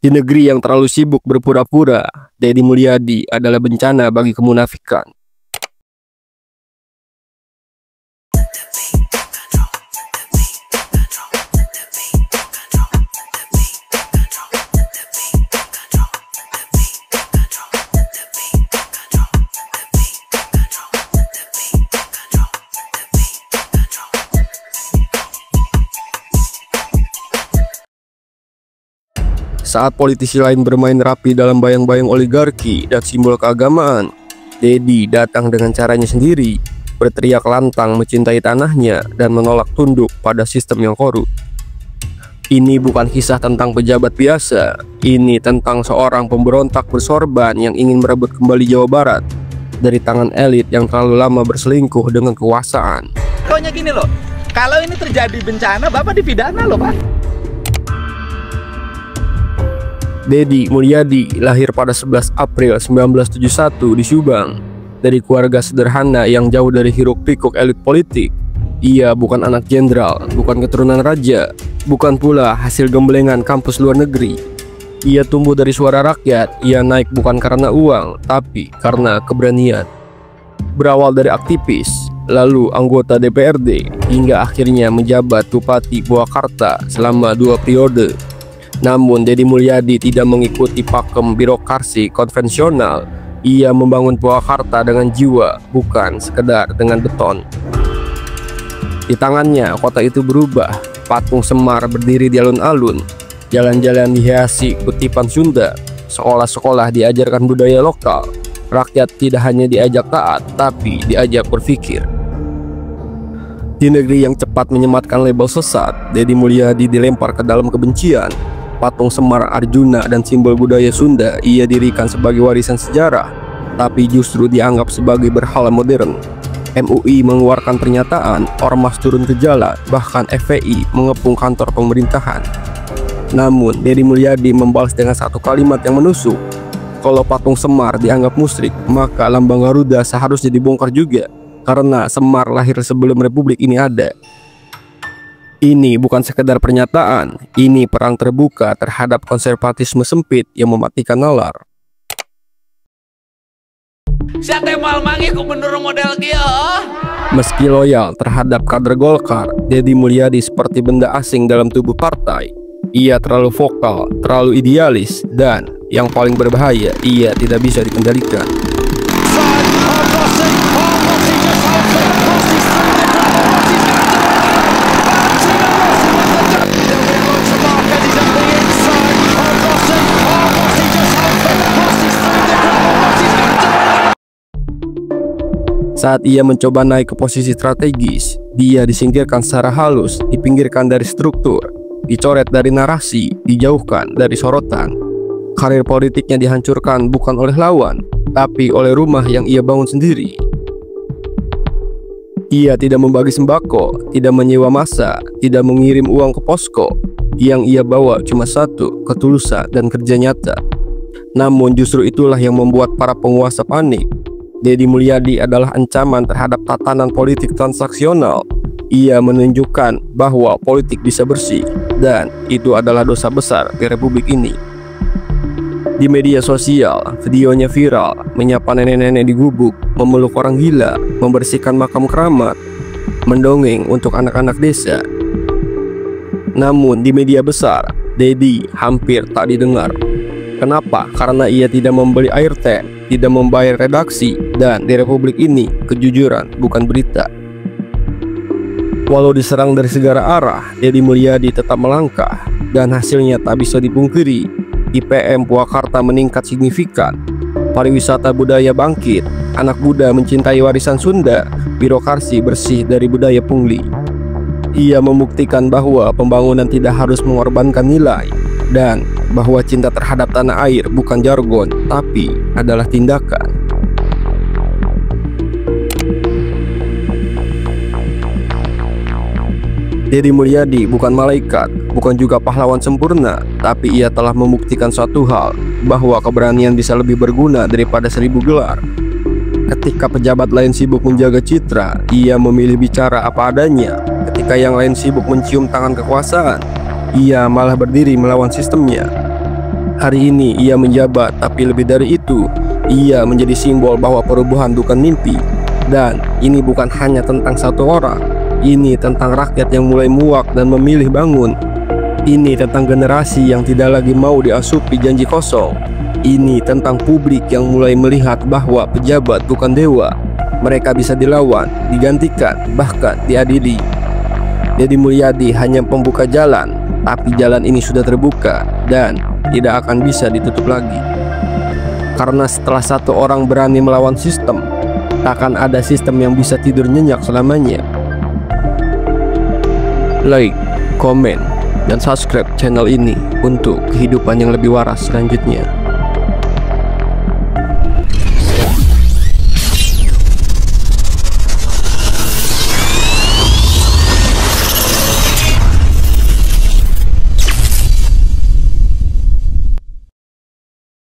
Di negeri yang terlalu sibuk berpura-pura, Deddy Mulyadi adalah bencana bagi kemunafikan. Saat politisi lain bermain rapi dalam bayang-bayang oligarki dan simbol keagamaan, Deddy datang dengan caranya sendiri, berteriak lantang mencintai tanahnya dan menolak tunduk pada sistem yang korup. Ini bukan kisah tentang pejabat biasa, ini tentang seorang pemberontak bersorban yang ingin merebut kembali Jawa Barat dari tangan elit yang terlalu lama berselingkuh dengan kekuasaan. Pokoknya gini loh, kalau ini terjadi bencana, Bapak dipidana loh, Pak. Deddy Mulyadi lahir pada 11 April 1971 di Subang, dari keluarga sederhana yang jauh dari hiruk-pikuk elit politik. Ia bukan anak jenderal, bukan keturunan raja, bukan pula hasil gemblengan kampus luar negeri. Ia tumbuh dari suara rakyat, ia naik bukan karena uang, tapi karena keberanian. Berawal dari aktivis, lalu anggota DPRD, hingga akhirnya menjabat Bupati Purwakarta selama 2 periode. Namun Deddy Mulyadi tidak mengikuti pakem birokrasi konvensional. Ia membangun Purwakarta dengan jiwa, bukan sekedar dengan beton. Di tangannya kota itu berubah, patung Semar berdiri di alun-alun, jalan-jalan dihiasi kutipan Sunda, sekolah-sekolah diajarkan budaya lokal, rakyat tidak hanya diajak taat, tapi diajak berpikir. Di negeri yang cepat menyematkan label sesat, Deddy Mulyadi dilempar ke dalam kebencian. Patung Semar, Arjuna, dan simbol budaya Sunda ia dirikan sebagai warisan sejarah, tapi justru dianggap sebagai berhala modern. MUI mengeluarkan pernyataan, ormas turun ke jalan, bahkan FPI mengepung kantor pemerintahan. Namun Deddy Mulyadi membalas dengan satu kalimat yang menusuk. Kalau patung Semar dianggap musyrik, maka lambang Garuda seharusnya dibongkar juga, karena Semar lahir sebelum Republik ini ada. Ini bukan sekedar pernyataan, ini perang terbuka terhadap konservatisme sempit yang mematikan nalar. Meski loyal terhadap kader Golkar, Deddy Mulyadi seperti benda asing dalam tubuh partai. Ia terlalu vokal, terlalu idealis, dan yang paling berbahaya, ia tidak bisa dikendalikan. Saat ia mencoba naik ke posisi strategis, dia disingkirkan secara halus, dipinggirkan dari struktur, dicoret dari narasi, dijauhkan dari sorotan. Karir politiknya dihancurkan bukan oleh lawan, tapi oleh rumah yang ia bangun sendiri. Ia tidak membagi sembako, tidak menyewa massa, tidak mengirim uang ke posko. Yang ia bawa cuma satu, ketulusan dan kerja nyata. Namun justru itulah yang membuat para penguasa panik. Deddy Mulyadi adalah ancaman terhadap tatanan politik transaksional. Ia menunjukkan bahwa politik bisa bersih, dan itu adalah dosa besar di Republik ini. Di media sosial, videonya viral, menyapa nenek-nenek di gubuk, memeluk orang gila, membersihkan makam keramat, mendongeng untuk anak-anak desa. Namun di media besar, Deddy hampir tak didengar. Kenapa? Karena ia tidak membeli airtime, tidak membayar redaksi, dan di Republik ini kejujuran bukan berita. Walau diserang dari segala arah, Deddy Mulyadi tetap melangkah, dan hasilnya tak bisa dipungkiri. IPM Purwakarta meningkat signifikan, pariwisata budaya bangkit, anak muda mencintai warisan Sunda, birokrasi bersih dari budaya pungli. Ia membuktikan bahwa pembangunan tidak harus mengorbankan nilai, dan bahwa cinta terhadap tanah air bukan jargon, tapi adalah tindakan. Deddy Mulyadi bukan malaikat, bukan juga pahlawan sempurna, tapi ia telah membuktikan suatu hal, bahwa keberanian bisa lebih berguna daripada 1000 gelar. Ketika pejabat lain sibuk menjaga citra, ia memilih bicara apa adanya. Ketika yang lain sibuk mencium tangan kekuasaan, ia malah berdiri melawan sistemnya. Hari ini ia menjabat, tapi lebih dari itu, ia menjadi simbol bahwa perubahan bukan mimpi. Dan ini bukan hanya tentang satu orang, ini tentang rakyat yang mulai muak dan memilih bangun. Ini tentang generasi yang tidak lagi mau diasupi janji kosong. Ini tentang publik yang mulai melihat bahwa pejabat bukan dewa. Mereka bisa dilawan, digantikan, bahkan diadili. Deddy Mulyadi hanya pembuka jalan, tapi jalan ini sudah terbuka dan tidak akan bisa ditutup lagi. Karena setelah satu orang berani melawan sistem, takkan ada sistem yang bisa tidur nyenyak selamanya. Like, komen, dan subscribe channel ini untuk kehidupan yang lebih waras selanjutnya.